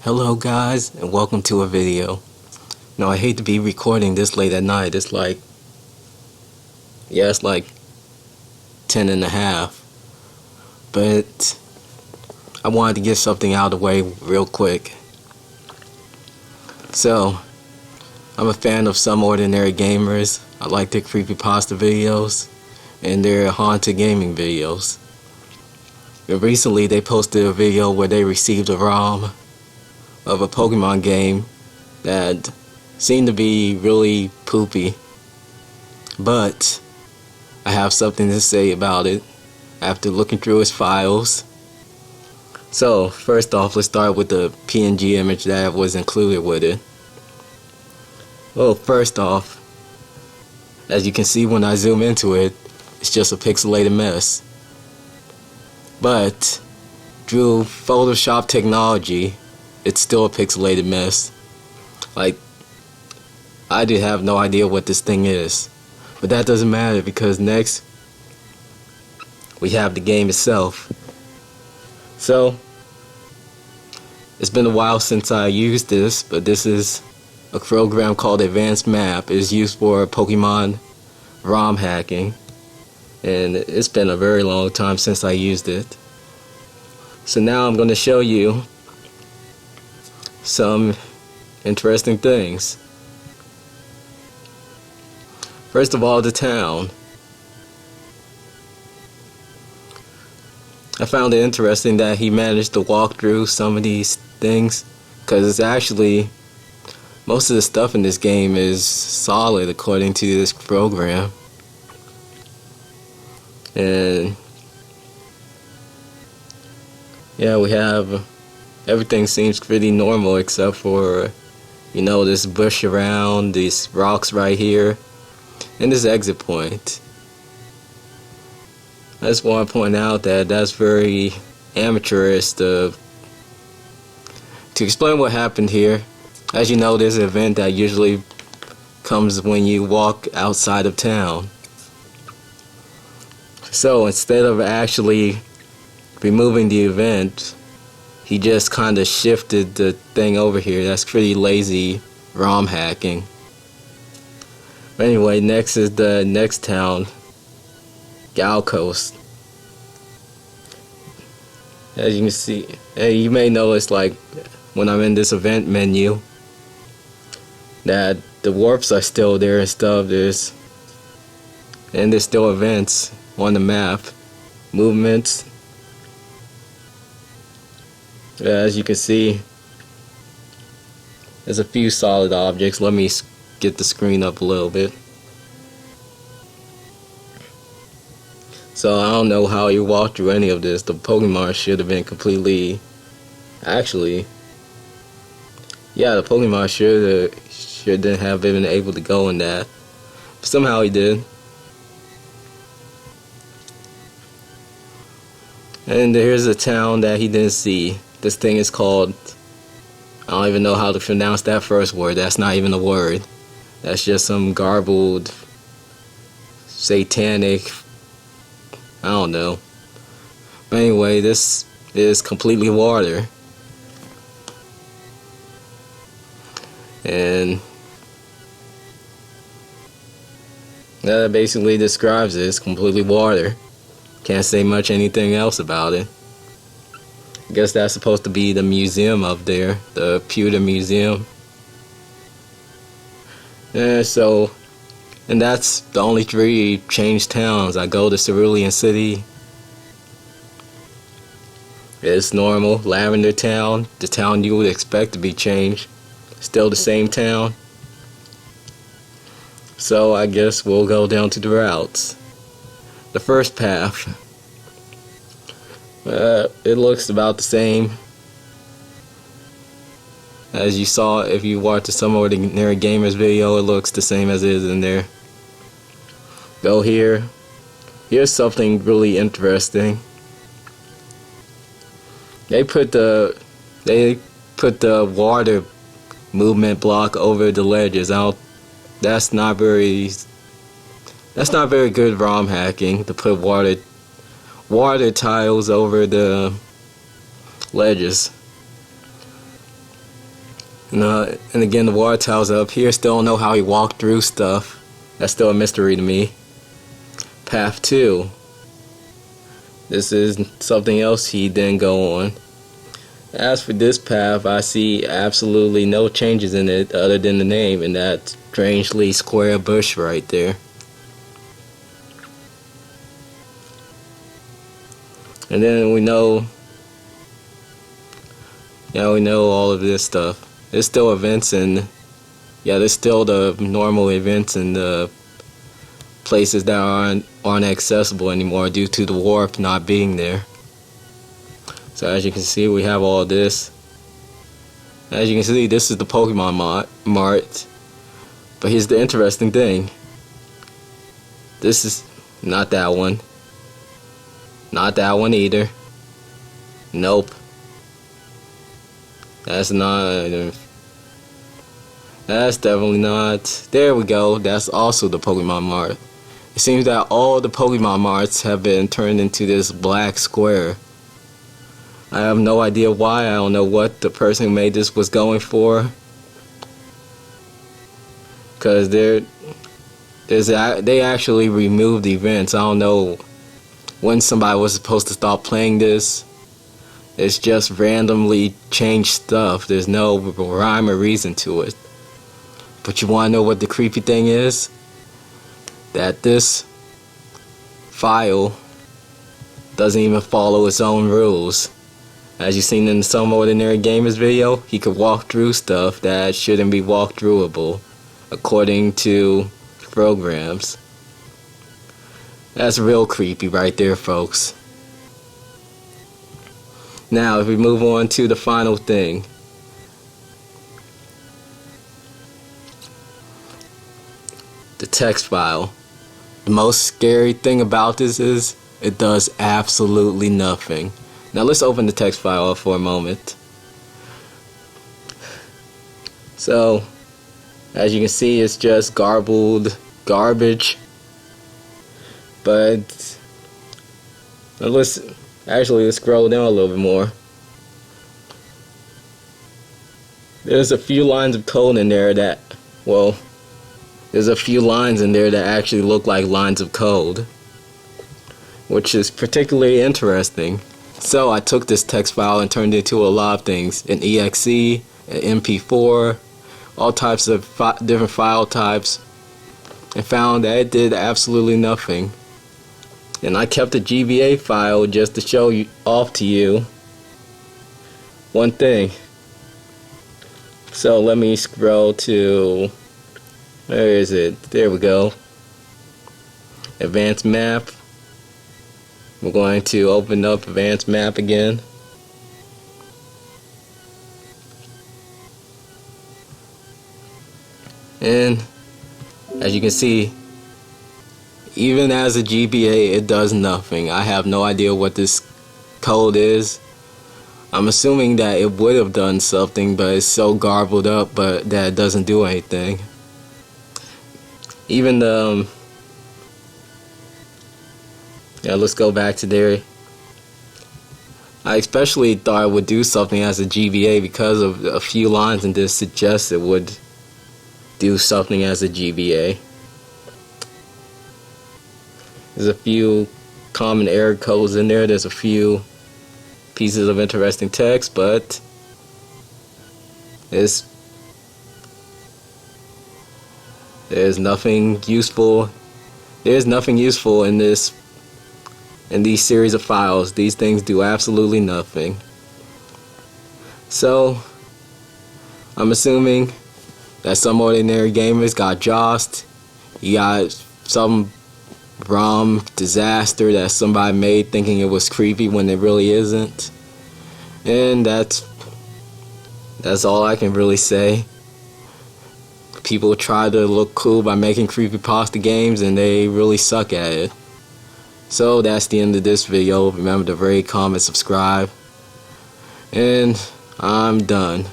Hello guys, and welcome to a video. Now I hate to be recording this late at night. It's like 10 and a half. But I wanted to get something out of the way real quick. So, I'm a fan of Some Ordinary Gamers. I like their creepypasta videos and their haunted gaming videos. And recently they posted a video where they received a ROM of a Pokemon game that seemed to be really poopy, but I have something to say about it after looking through its files. So first off, let's start with the PNG image that was included with it. Well, first off, as you can see when I zoom into it, it's just a pixelated mess. But through Photoshop technology, it's still a pixelated mess. Like, I did have no idea what this thing is. But that doesn't matter, because next we have the game itself. So, it's been a while since I used this, but this is a program called Advanced Map. It's used for Pokemon ROM hacking. And it's been a very long time since I used it. So now I'm going to show you some interesting things. First of all, the town. I found it interesting that he managed to walk through some of these things, because it's actually, most of the stuff in this game is solid according to this program. And yeah, we have, everything seems pretty normal except for, this bush around, these rocks right here, and this exit point. I just want to point out that that's very amateurish to explain what happened here. As you know, there's an event that usually comes when you walk outside of town. So instead of actually removing the event, he just kind of shifted the thing over here. That's pretty lazy ROM hacking. But anyway, next is the next town, Gal Coast. As you can see, you may notice, like, when I'm in this event menu, that the warps are still there and stuff. There's still events on the map, movements. As you can see, there's a few solid objects. Let me get the screen up a little bit. So I don't know how you walk through any of this. The Pokemon should have been completely, actually, yeah, the Pokemon shouldn't have been able to go in that. But somehow he did. And here's a town that he didn't see. This thing is called, I don't even know how to pronounce that first word. That's not even a word. That's just some garbled, satanic, I don't know. But anyway, this is completely water. And that basically describes it. It's completely water. Can't say much anything else about it. I guess that's supposed to be the museum up there, the Pewter Museum. And that's the only 3 changed towns. I go to Cerulean City. It's normal. Lavender Town, the town you would expect to be changed. Still the same town. So I guess we'll go down to the routes. The first path. It looks about the same as you saw if you watched the Some Ordinary Gamers video. It looks the same as it is in there. Go here. Here's something really interesting. They put the water movement block over the ledges. That's not very good ROM hacking, to put water tiles over the ledges. And again, the water towers up here. Still don't know how he walked through stuff. That's still a mystery to me. Path 2. This is something else he didn't go on. As for this path, I see absolutely no changes in it other than the name and that strangely square bush right there. And then we know all of this stuff. There's still events and there's still the normal events and the places that aren't accessible anymore due to the warp not being there. So as you can see, we have all this. As you can see, this is the Pokemon Mart. But here's the interesting thing. This is not that one. Not that one either. Nope. That's definitely not. There we go. That's also the Pokemon Mart. It seems that all the Pokemon Marts have been turned into this black square. I have no idea why. I don't know what the person who made this was going for. Because they actually removed events. I don't know when somebody was supposed to stop playing this. It's just randomly changed stuff. There's no rhyme or reason to it. But you want to know what the creepy thing is? That this file doesn't even follow its own rules. As you've seen in Some Ordinary Gamers video, he could walk through stuff that shouldn't be walk throughable according to programs. That's real creepy right there, folks. Now, if we move on to the final thing. The text file. The most scary thing about this is it does absolutely nothing. Now let's open the text file up for a moment. So, as you can see, it's just garbled garbage. But let's scroll down a little bit more. There's a few lines of code in there that, there's a few lines in there that actually look like lines of code, which is particularly interesting. So I took this text file and turned it into a lot of things, an exe, an mp4, all types of different file types, and found that it did absolutely nothing. And I kept a GBA file just to show you off to you one thing. So let me scroll to, where is it? There we go. Advanced map. We're going to open up advanced map again. And as you can see, even as a GBA, it does nothing. I have no idea what this code is. I'm assuming that it would have done something, but it's so garbled up but that it doesn't do anything. Even the let's go back to there. I especially thought it would do something as a GBA because of a few lines in this suggest it would do something as a GBA. There's a few common error codes in there. There's a few pieces of interesting text, but there's nothing useful. There's nothing useful in these series of files. These things do absolutely nothing. So I'm assuming that Some Ordinary Gamers got joshed. You got some ROM disaster that somebody made thinking it was creepy when it really isn't. And that's all I can really say. People try to look cool by making creepypasta games and they really suck at it. So that's the end of this video. Remember to rate, comment, subscribe, and I'm done.